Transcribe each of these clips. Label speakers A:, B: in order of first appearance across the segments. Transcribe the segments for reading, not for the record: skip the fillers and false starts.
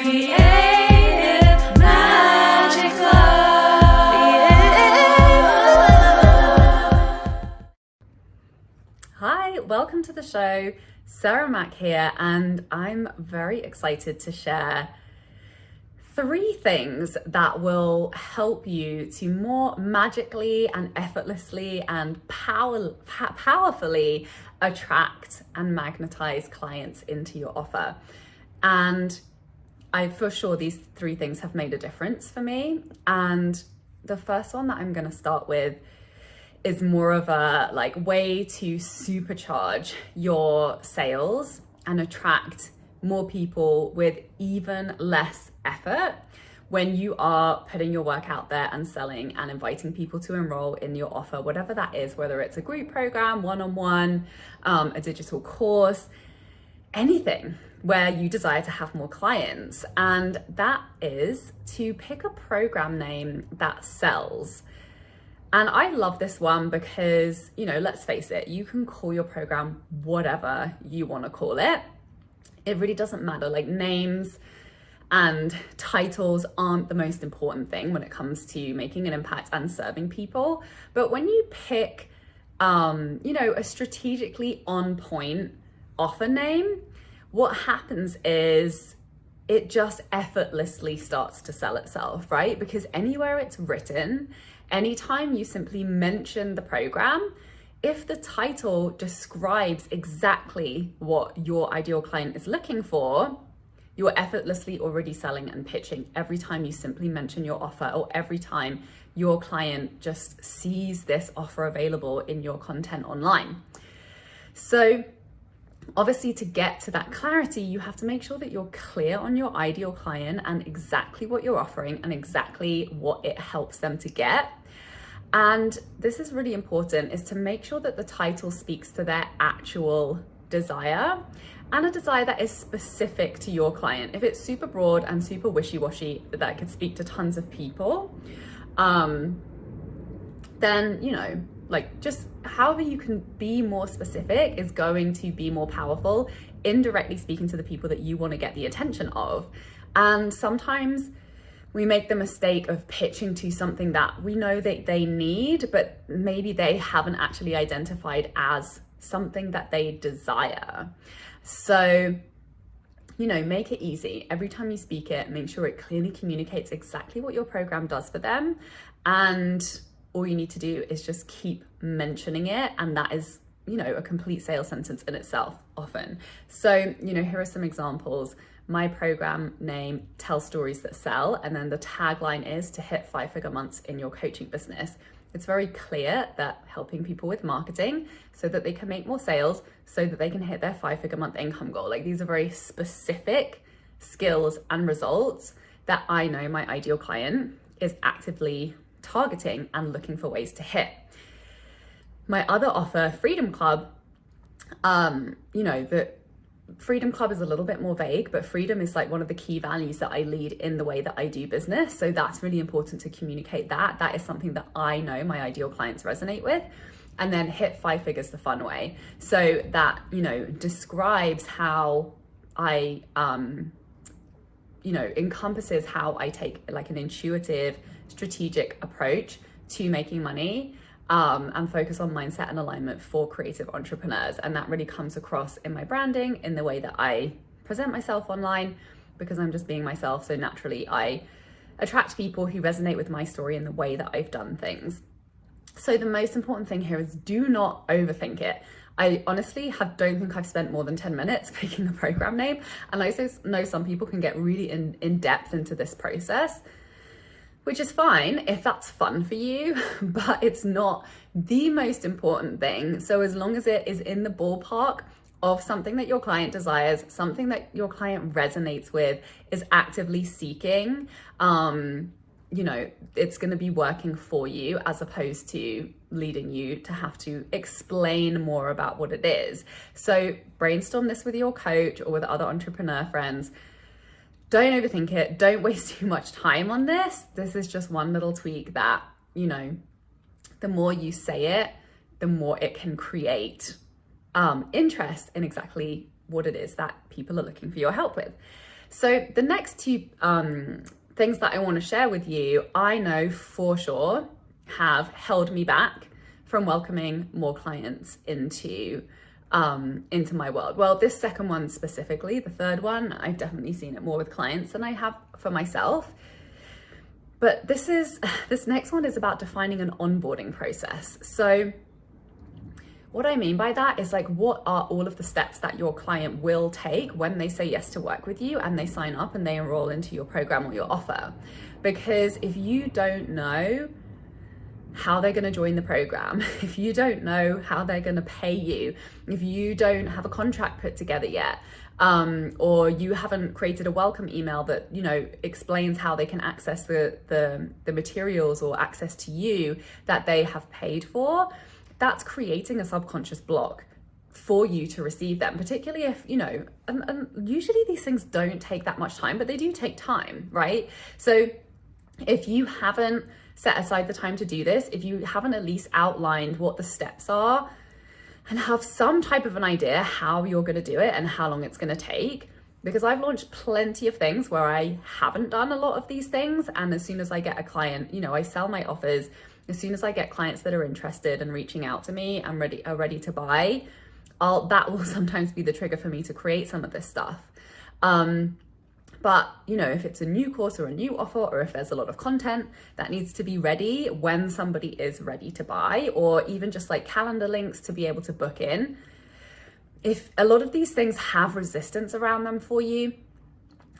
A: Creative Magic Club.
B: Hi, welcome to the show. Sarah Mack here, and I'm very excited to share 3 things that will help you to more magically and effortlessly and powerfully attract and magnetize clients into your offer. And for sure these 3 things have made a difference for me. And the first one that I'm going to start with is more of a way to supercharge your sales and attract more people with even less effort when you are putting your work out there and selling and inviting people to enroll in your offer, whatever that is, whether it's a group program, one-on-one, a digital course, anything where you desire to have more clients. And that is to pick a program name that sells. And I love this one because, let's face it, you can call your program whatever you want to call it. It really doesn't matter. Names and titles aren't the most important thing when it comes to making an impact and serving people. But when you pick, a strategically on point offer name, what happens is it just effortlessly starts to sell itself, right? Because anywhere it's written, anytime you simply mention the program, if the title describes exactly what your ideal client is looking for, you're effortlessly already selling and pitching every time you simply mention your offer, or every time your client just sees this offer available in your content online. So obviously, to get to that clarity, you have to make sure that you're clear on your ideal client and exactly what you're offering and exactly what it helps them to get. And this is really important, is to make sure that the title speaks to their actual desire, and a desire that is specific to your client. If it's super broad and super wishy-washy that could speak to tons of people, then, just however you can be more specific is going to be more powerful, indirectly speaking to the people that you want to get the attention of. And sometimes we make the mistake of pitching to something that we know that they need, but maybe they haven't actually identified as something that they desire. So, make it easy. Every time you speak it, make sure it clearly communicates exactly what your program does for them. And all you need to do is just keep mentioning it. And that is, a complete sales sentence in itself often. So, here are some examples. My program name, Tell Stories That Sell. And then the tagline is to hit 5-figure months in your coaching business. It's very clear that helping people with marketing so that they can make more sales, so that they can hit their 5-figure month income goal. These are very specific skills and results that I know my ideal client is actively targeting and looking for ways to hit. My other offer, Freedom Club, the Freedom Club is a little bit more vague, but freedom is one of the key values that I lead in the way that I do business. So that's really important to communicate that. That is something that I know my ideal clients resonate with. And then hit 5 figures the fun way. So that, describes how I, encompasses how I take an intuitive, strategic approach to making money. And focus on mindset and alignment for creative entrepreneurs. And that really comes across in my branding, in the way that I present myself online, because I'm just being myself. So naturally, I attract people who resonate with my story and the way that I've done things. So the most important thing here is do not overthink it. I honestly don't think I've spent more than 10 minutes picking a program name. And I also know some people can get really in depth into this process, which is fine if that's fun for you, but it's not the most important thing. So as long as it is in the ballpark of something that your client desires, something that your client resonates with, is actively seeking, it's gonna be working for you, as opposed to leading you to have to explain more about what it is. So brainstorm this with your coach or with other entrepreneur friends. Don't overthink it. Don't waste too much time on this. This is just one little tweak that, the more you say it, the more it can create interest in exactly what it is that people are looking for your help with. So the next two things that I want to share with you, I know for sure have held me back from welcoming more clients into my world. Well, this second one specifically, the third one, I've definitely seen it more with clients than I have for myself. But this next one is about defining an onboarding process. So what I mean by that is like, what are all of the steps that your client will take when they say yes to work with you and they sign up and they enroll into your program or your offer? Because if you don't know how they're going to join the program, if you don't know how they're going to pay you, if you don't have a contract put together yet, or you haven't created a welcome email that, you know, explains how they can access the materials or access to you that they have paid for, that's creating a subconscious block for you to receive them, particularly if, you know, and usually these things don't take that much time, but they do take time, right? So if you haven't set aside the time to do this, if you haven't at least outlined what the steps are and have some type of an idea how you're going to do it and how long it's going to take, because I've launched plenty of things where I haven't done a lot of these things, and as soon as I get a client, you know, I sell my offers. As soon as I get clients that are interested and reaching out to me and are ready to buy, that will sometimes be the trigger for me to create some of this stuff. But, you know, if it's a new course or a new offer, or if there's a lot of content that needs to be ready when somebody is ready to buy, or even just like calendar links to be able to book in, if a lot of these things have resistance around them for you,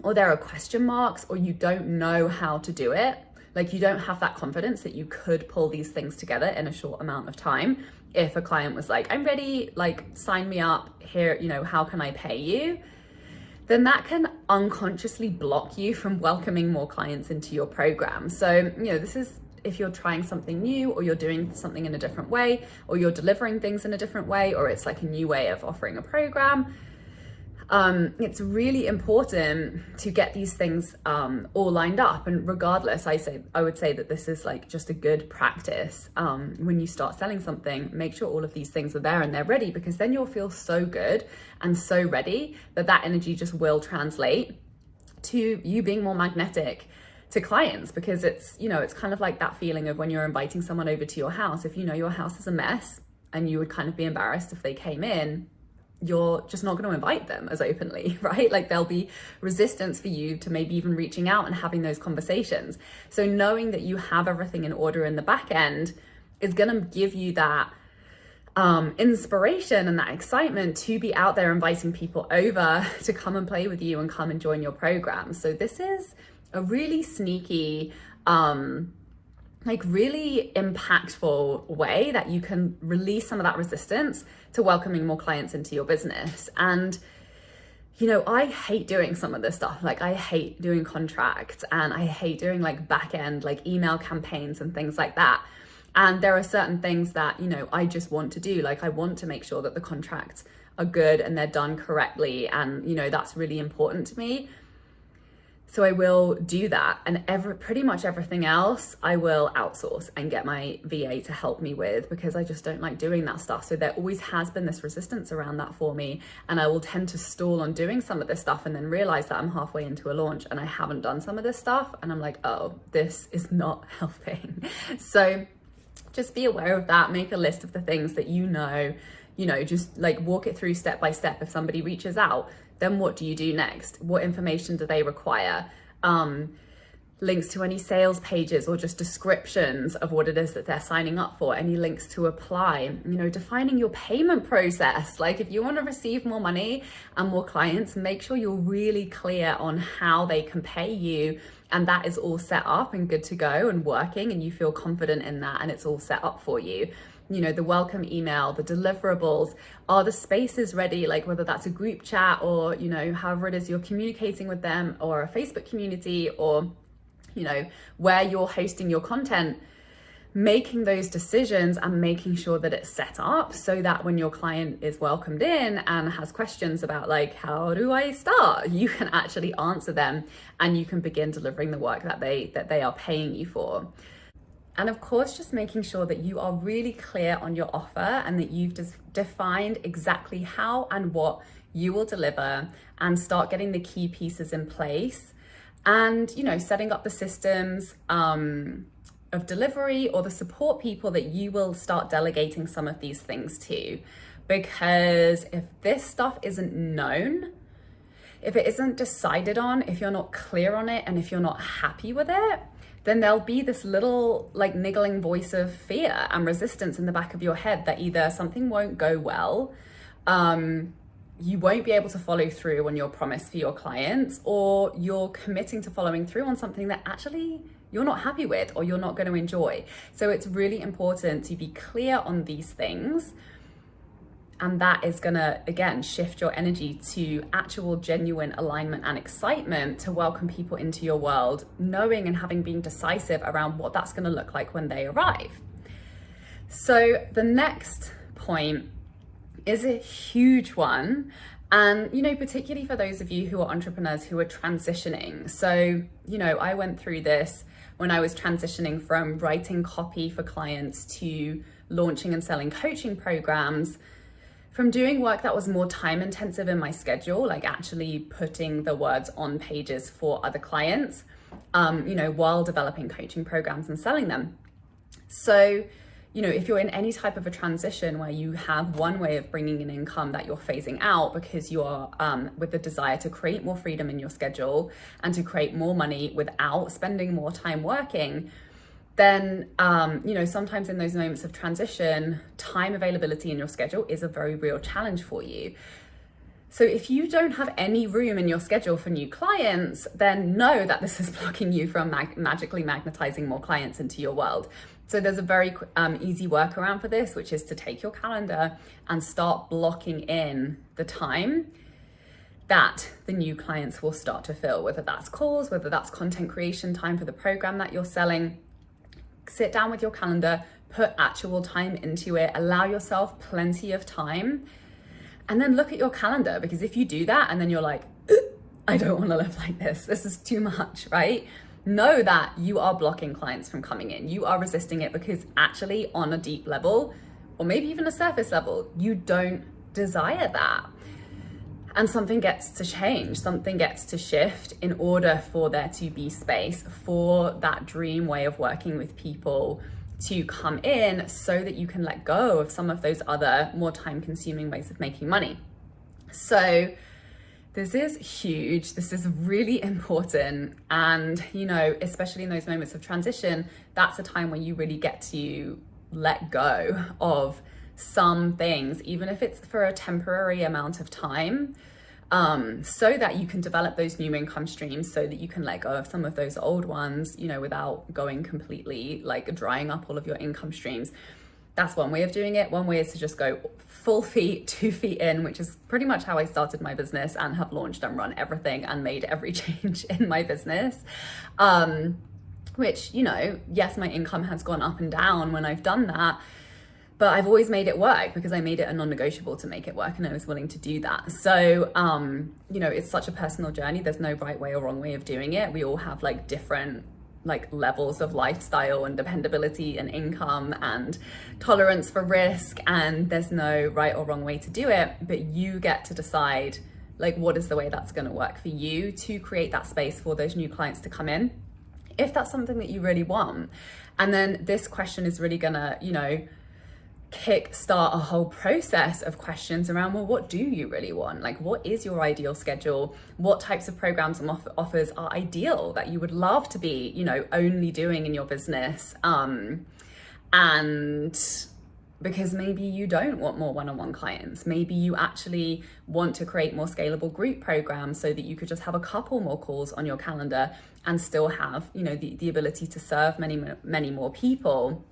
B: or there are question marks, or you don't know how to do it, like you don't have that confidence that you could pull these things together in a short amount of time. If a client was like, I'm ready, like sign me up here, you know, how can I pay you? Then that can unconsciously block you from welcoming more clients into your program. So, you know, this is if you're trying something new, or you're doing something in a different way, or you're delivering things in a different way, or it's like a new way of offering a program. It's really important to get these things all lined up. And regardless, I would say that this is like just a good practice. When you start selling something, make sure all of these things are there and they're ready, because then you'll feel so good and so ready that energy just will translate to you being more magnetic to clients. Because it's, you know, it's kind of like that feeling of when you're inviting someone over to your house. If you know your house is a mess and you would kind of be embarrassed if they came in, you're just not going to invite them as openly, right? Like there'll be resistance for you to maybe even reaching out and having those conversations. So knowing that you have everything in order in the back end is going to give you that inspiration and that excitement to be out there inviting people over to come and play with you and come and join your program. So this is a really sneaky, like really impactful way that you can release some of that resistance to welcoming more clients into your business. And, you know, I hate doing some of this stuff. Like I hate doing contracts, and I hate doing like back end, like email campaigns and things like that. And there are certain things that, you know, I just want to do. Like I want to make sure that the contracts are good and they're done correctly. And, you know, that's really important to me. So I will do that, and pretty much everything else I will outsource and get my VA to help me with, because I just don't like doing that stuff. So there always has been this resistance around that for me, and I will tend to stall on doing some of this stuff and then realize that I'm halfway into a launch and I haven't done some of this stuff, and I'm like, oh, this is not helping. So just be aware of that. Make a list of the things that you know, just like walk it through step by step. If somebody reaches out, then what do you do next? What information do they require? Links to any sales pages, or just descriptions of what it is that they're signing up for, any links to apply, you know, defining your payment process. Like if you want to receive more money and more clients, make sure you're really clear on how they can pay you, and that is all set up and good to go and working, and you feel confident in that and it's all set up for you. You know, the welcome email, the deliverables, are the spaces ready? Like whether that's a group chat, or, you know, however it is you're communicating with them, or a Facebook community, or, you know, where you're hosting your content, making those decisions and making sure that it's set up so that when your client is welcomed in and has questions about like, how do I start? You can actually answer them, and you can begin delivering the work that they are paying you for. And of course, just making sure that you are really clear on your offer and that you've just defined exactly how and what you will deliver, and start getting the key pieces in place, and setting up the systems of delivery or the support people that you will start delegating some of these things to. Because if this stuff isn't known, if it isn't decided on, if you're not clear on it, and if you're not happy with it, then there'll be this little niggling voice of fear and resistance in the back of your head that either something won't go well, you won't be able to follow through on your promise for your clients, or you're committing to following through on something that actually you're not happy with or you're not going to enjoy. So it's really important to be clear on these things. And that is gonna, again, shift your energy to actual genuine alignment and excitement to welcome people into your world, knowing and having been decisive around what that's gonna look like when they arrive. So the next point is a huge one. And, particularly for those of you who are entrepreneurs who are transitioning. So, I went through this when I was transitioning from writing copy for clients to launching and selling coaching programs, from doing work that was more time intensive in my schedule, like actually putting the words on pages for other clients, while developing coaching programs and selling them. So, if you're in any type of a transition where you have one way of bringing in income that you're phasing out because you are with the desire to create more freedom in your schedule and to create more money without spending more time working, then, sometimes in those moments of transition, time availability in your schedule is a very real challenge for you. So if you don't have any room in your schedule for new clients, then know that this is blocking you from magically magnetizing more clients into your world. So there's a very easy workaround for this, which is to take your calendar and start blocking in the time that the new clients will start to fill, whether that's calls, whether that's content creation time for the program that you're selling. Sit down with your calendar, put actual time into it, allow yourself plenty of time, and then look at your calendar. Because if you do that and then you're like, I don't want to live like this is too much, right? Know that you are blocking clients from coming in. You are resisting it because actually on a deep level, or maybe even a surface level, you don't desire that. And something gets to change, something gets to shift in order for there to be space for that dream way of working with people to come in, so that you can let go of some of those other more time consuming ways of making money. So this is huge. This is really important. And, especially in those moments of transition, that's a time when you really get to let go of some things, even if it's for a temporary amount of time, so that you can develop those new income streams, so that you can let go of some of those old ones, without going completely drying up all of your income streams. That's one way of doing it. One way is to just go full feet, 2 feet in, which is pretty much how I started my business and have launched and run everything and made every change in my business. Which, yes, my income has gone up and down when I've done that, but I've always made it work because I made it a non-negotiable to make it work, and I was willing to do that. So, it's such a personal journey. There's no right way or wrong way of doing it. We all have different levels of lifestyle and dependability and income and tolerance for risk, and there's no right or wrong way to do it, but you get to decide what is the way that's going to work for you to create that space for those new clients to come in, if that's something that you really want. And then this question is really gonna, kickstart a whole process of questions around, well, what do you really want? What is your ideal schedule? What types of programs and offers are ideal that you would love to be, only doing in your business? And because maybe you don't want more one-on-one clients. Maybe you actually want to create more scalable group programs so that you could just have a couple more calls on your calendar and still have, the ability to serve many more people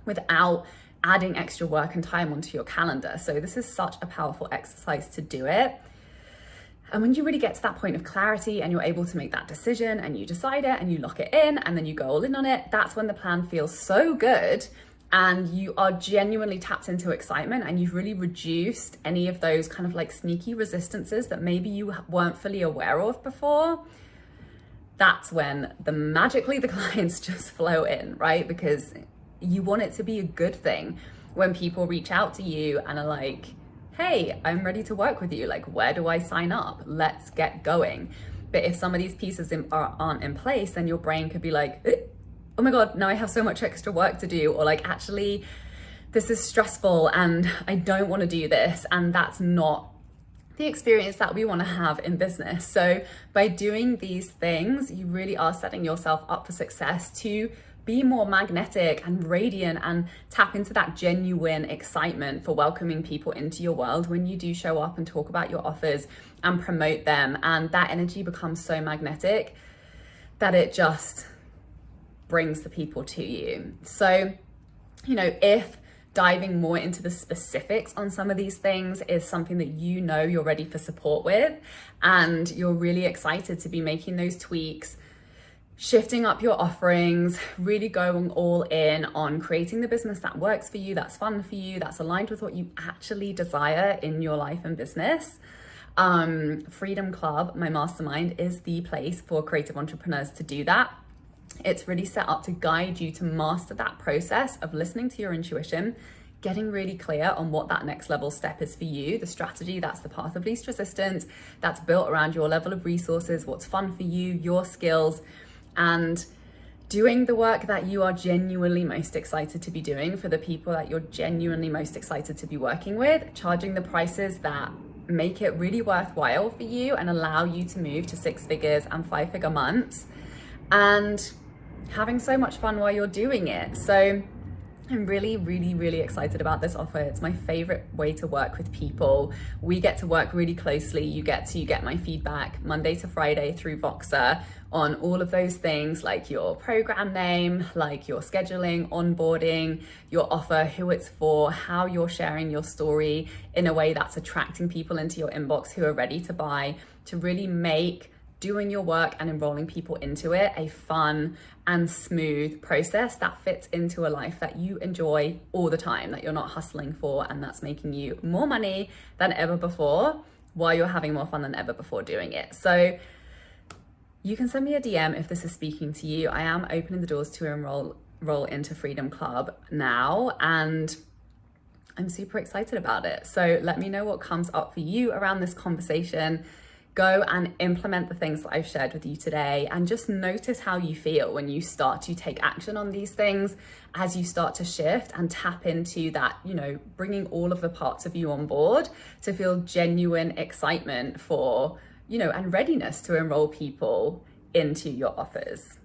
B: without adding extra work and time onto your calendar. So this is such a powerful exercise to do it. And when you really get to that point of clarity and you're able to make that decision and you decide it and you lock it in and then you go all in on it, that's when the plan feels so good and you are genuinely tapped into excitement and you've really reduced any of those kind of sneaky resistances that maybe you weren't fully aware of before. That's when magically the clients just flow in, right? Because you want it to be a good thing when people reach out to you and are like, hey, I'm ready to work with you. Like, where do I sign up? Let's get going. But if some of these pieces aren't in place, then your brain could be like, oh my God, now I have so much extra work to do. Or like, actually, this is stressful and I don't want to do this. And that's not the experience that we want to have in business. So by doing these things, you really are setting yourself up for success to be more magnetic and radiant and tap into that genuine excitement for welcoming people into your world when you do show up and talk about your offers and promote them. And that energy becomes so magnetic that it just brings the people to you. So, if diving more into the specifics on some of these things is something that you're ready for support with, and you're really excited to be making those tweaks, shifting up your offerings, really going all in on creating the business that works for you, that's fun for you, that's aligned with what you actually desire in your life and business. Freedom Club, my mastermind, is the place for creative entrepreneurs to do that. It's really set up to guide you to master that process of listening to your intuition, getting really clear on what that next level step is for you, the strategy that's the path of least resistance, that's built around your level of resources, what's fun for you, your skills, and doing the work that you are genuinely most excited to be doing for the people that you're genuinely most excited to be working with, charging the prices that make it really worthwhile for you and allow you to move to 6 figures and 5-figure months, and having so much fun while you're doing it. So I'm really, really, really excited about this offer. It's my favorite way to work with people. We get to work really closely. You get my feedback Monday to Friday through Voxer on all of those things, like your program name, like your scheduling, onboarding, your offer, who it's for, how you're sharing your story in a way that's attracting people into your inbox who are ready to buy, to really make doing your work and enrolling people into it a fun and smooth process that fits into a life that you enjoy all the time, that you're not hustling for, and that's making you more money than ever before while you're having more fun than ever before doing it. So you can send me a DM if this is speaking to you. I am opening the doors to enroll into Freedom Club now, and I'm super excited about it. So let me know what comes up for you around this conversation. Go and implement the things that I've shared with you today, and just notice how you feel when you start to take action on these things, as you start to shift and tap into that, bringing all of the parts of you on board to feel genuine excitement for, and readiness to enroll people into your offers.